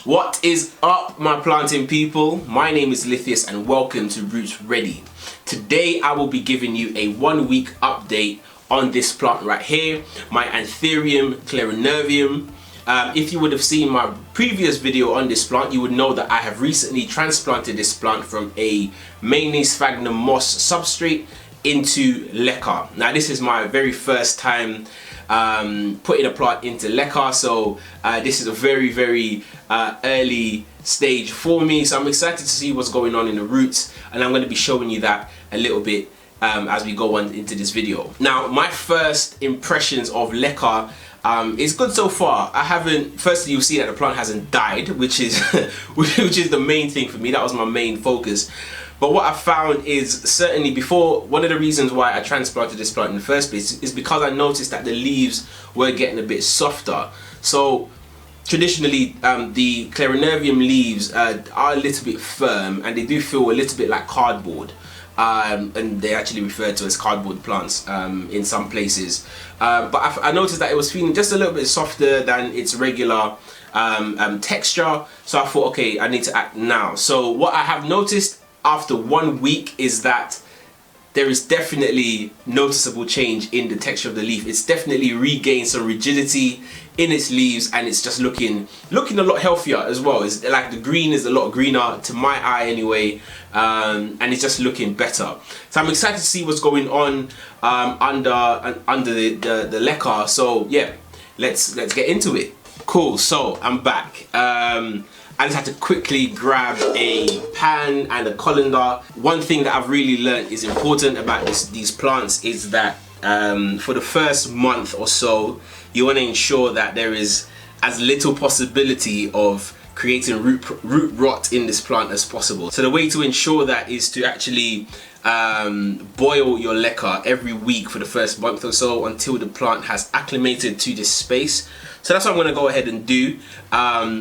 What is up, my planting people? My name is Lithius and welcome to Roots Ready. Today I will be giving you a 1 week update on this plant right here, my Anthurium Clarinervium. If you would have seen my previous video on this plant, you would know that I have recently transplanted this plant from a mayonnaise sphagnum moss substrate into LECA. Now this is my very first time putting a plant into LECA, so this is a very early stage for me, so I'm excited to see what's going on in the roots, and I'm going to be showing you that a little bit as we go on into this video. Now my first impressions of LECA is good so far. Firstly, you'll see that the plant hasn't died, which is which is the main thing for me. That was my main focus. But what I found is, certainly before, one of the reasons why I transplanted this plant in the first place is because I noticed that the leaves were getting a bit softer. So traditionally the Clarinervium leaves are a little bit firm and they do feel a little bit like cardboard. And they actually refer to as cardboard plants in some places. But I noticed that it was feeling just a little bit softer than its regular texture. So I thought, okay, I need to act now. So what I have noticed after 1 week is that there is definitely noticeable change in the texture of the leaf. It's definitely regained some rigidity in its leaves, and it's just looking a lot healthier as well. It's like the green is a lot greener to my eye anyway, and it's just looking better. So I'm excited to see what's going on under the LECA. So yeah, let's get into it. Cool. So I'm back. I just had to quickly grab a pan and a colander. One thing that I've really learned is important about these plants is that for the first month or so, you want to ensure that there is as little possibility of creating root rot in this plant as possible. So the way to ensure that is to actually boil your LECA every week for the first month or so until the plant has acclimated to this space. So that's what I'm going to go ahead and do.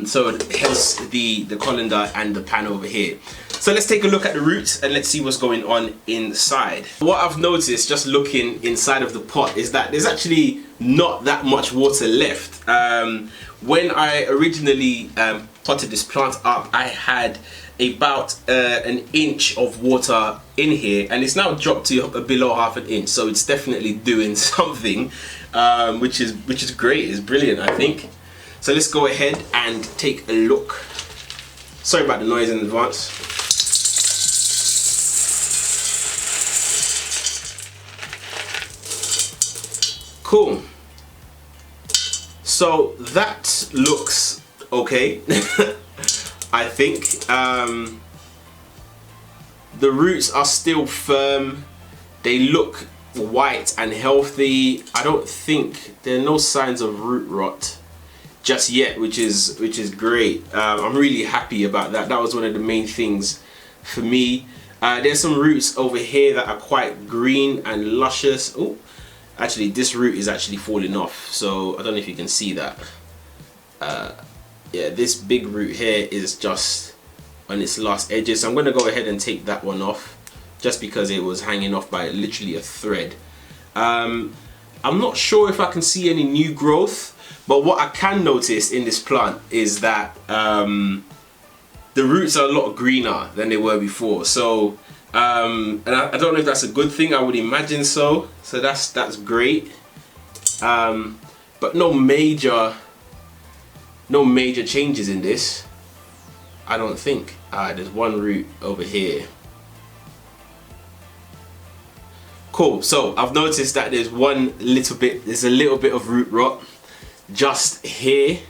So hence the colander and the pan over here. So let's take a look at the roots and let's see what's going on inside. What I've noticed just looking inside of the pot is that there's actually not that much water left. When I originally potted this plant up, I had about an inch of water in here, and it's now dropped to below half an inch, so it's definitely doing something, which is great. It's brilliant, I think. So let's go ahead and take a look. Sorry about the noise in advance. Cool. So that looks okay. I think the roots are still firm. They look white and healthy. I don't think there are no signs of root rot just yet, which is great. I'm really happy about that. That was one of the main things for me. There's some roots over here that are quite green and luscious. Oh, actually this root is actually falling off, so I don't know if you can see that. Yeah, this big root here is just on its last edges, so I'm going to go ahead and take that one off just because it was hanging off by literally a thread. I'm not sure if I can see any new growth, but what I can notice in this plant is that the roots are a lot greener than they were before. So and I don't know if that's a good thing. I would imagine so. So that's great. But no major changes in this, I don't think. There's one root over here. Cool. So I've noticed that there's a little bit of root rot just here.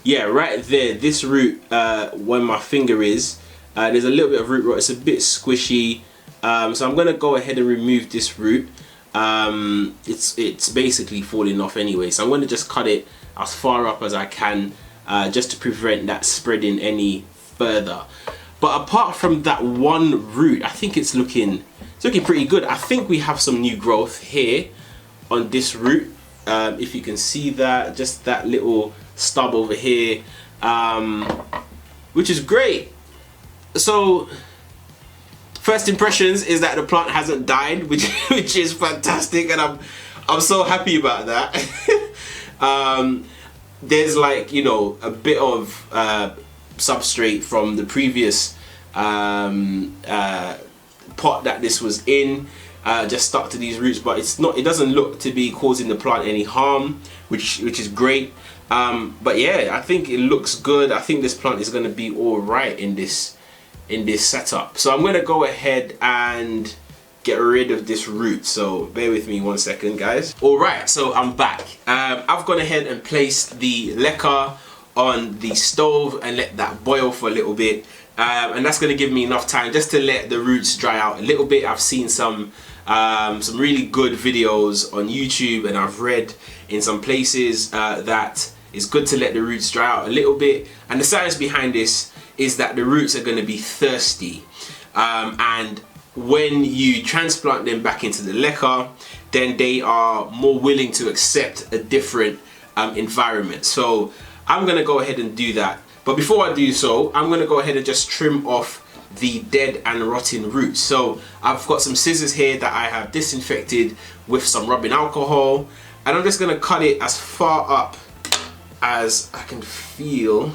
Yeah, right there, this root, where my finger is, there's a little bit of root rot. It's a bit squishy, so I'm gonna go ahead and remove this root. It's basically falling off anyway, so I'm gonna just cut it as far up as I can, just to prevent that spreading any further. But apart from that one root, I think it's looking pretty good. I think we have some new growth here on this root. If you can see that, just that little stub over here, which is great. So first impressions is that the plant hasn't died, which is fantastic, and I'm so happy about that. there's like, you know, a bit of substrate from the previous pot that this was in, just stuck to these roots, but it doesn't look to be causing the plant any harm, which is great. But yeah, I think it looks good. I think this plant is going to be all right in this setup. So I'm going to go ahead and get rid of this root, so bear with me 1 second, guys. All right, so I'm back. I've gone ahead and placed the LECA on the stove and let that boil for a little bit, and that's going to give me enough time just to let the roots dry out a little bit. I've seen some really good videos on YouTube, and I've read in some places that it's good to let the roots dry out a little bit, and the science behind this is that the roots are going to be thirsty, and when you transplant them back into the LECA, then they are more willing to accept a different environment. So I'm going to go ahead and do that. But before I do so, I'm going to go ahead and just trim off the dead and rotten roots. So I've got some scissors here that I have disinfected with some rubbing alcohol, and I'm just going to cut it as far up as I can feel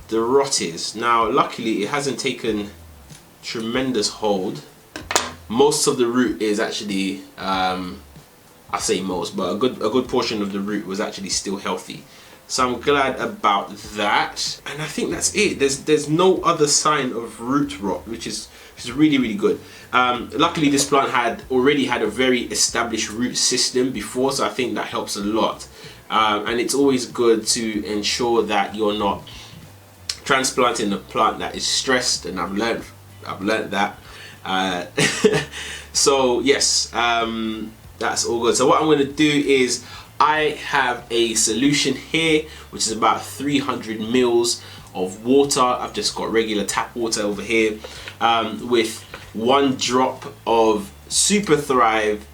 the rot is. Now luckily it hasn't taken tremendous hold. Most of the root is actually, I say most, but a good portion of the root was actually still healthy. So I'm glad about that, and I think that's it. There's no other sign of root rot, which is really good. Luckily this plant had already had a very established root system before, so I think that helps a lot. And it's always good to ensure that you're not transplanting a plant that is stressed, and I've learned that. So yes, that's all good. So what I'm going to do is, I have a solution here which is about 300 mils of water. I've just got regular tap water over here, with 1 drop of Super Thrive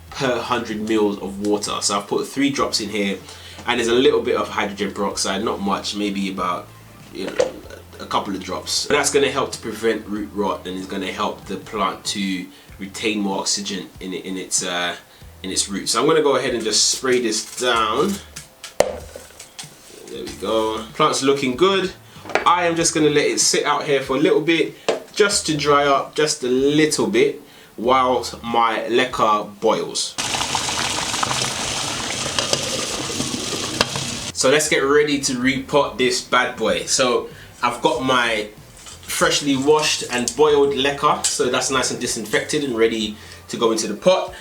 per 100 mils of water. So I've put 3 drops in here, and there's a little bit of hydrogen peroxide, not much, maybe about, you know, a couple of drops. But that's going to help to prevent root rot, and is going to help the plant to retain more oxygen in its roots. So I'm going to go ahead and just spray this down. There we go. Plant's looking good. I am just going to let it sit out here for a little bit, just to dry up just a little bit whilst my LECA boils. So let's get ready to repot this bad boy. So I've got my freshly washed and boiled LECA, so that's nice and disinfected and ready to go into the pot.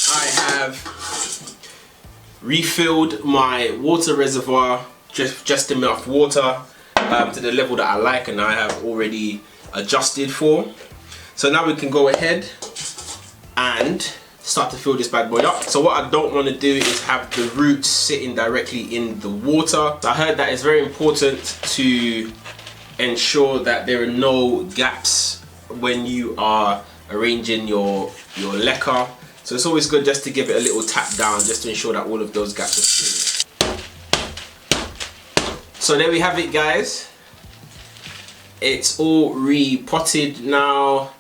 I have refilled my water reservoir, just enough water to the level that I like, and I have already adjusted for. So now we can go ahead and start to fill this bad boy up. So what I don't want to do is have the roots sitting directly in the water. So I heard that it's very important to ensure that there are no gaps when you are arranging your LECA. So it's always good just to give it a little tap down, just to ensure that all of those gaps are filled. So there we have it, guys. It's all repotted now.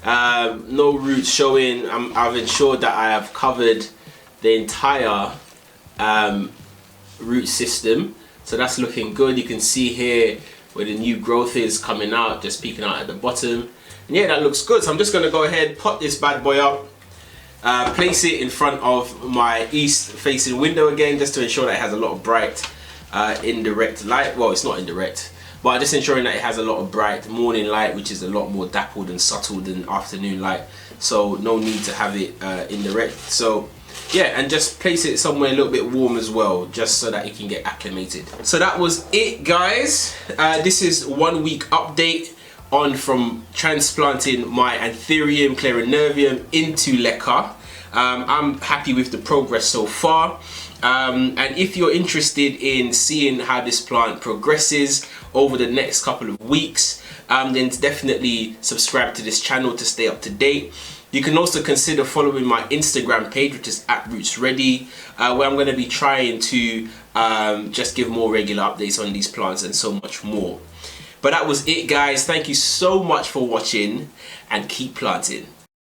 No roots showing. I've ensured that I have covered the entire root system, so that's looking good. You can see here where the new growth is coming out, just peeking out at the bottom, and yeah, that looks good. So I'm just going to go ahead, pot this bad boy up, place it in front of my east facing window again, just to ensure that it has a lot of bright indirect light. Well, it's not indirect, but just ensuring that it has a lot of bright morning light, which is a lot more dappled and subtle than afternoon light, so no need to have it indirect. So yeah, and just place it somewhere a little bit warm as well, just so that it can get acclimated. So that was it, guys. This is 1 week update on from transplanting my Anthurium Clarinervium into LECA. I'm happy with the progress so far, and if you're interested in seeing how this plant progresses over the next couple of weeks, then definitely subscribe to this channel to stay up to date. You can also consider following my Instagram page, which is @rootsready, where I'm going to be trying to just give more regular updates on these plants and so much more. But that was it, guys. Thank you so much for watching, and keep planting.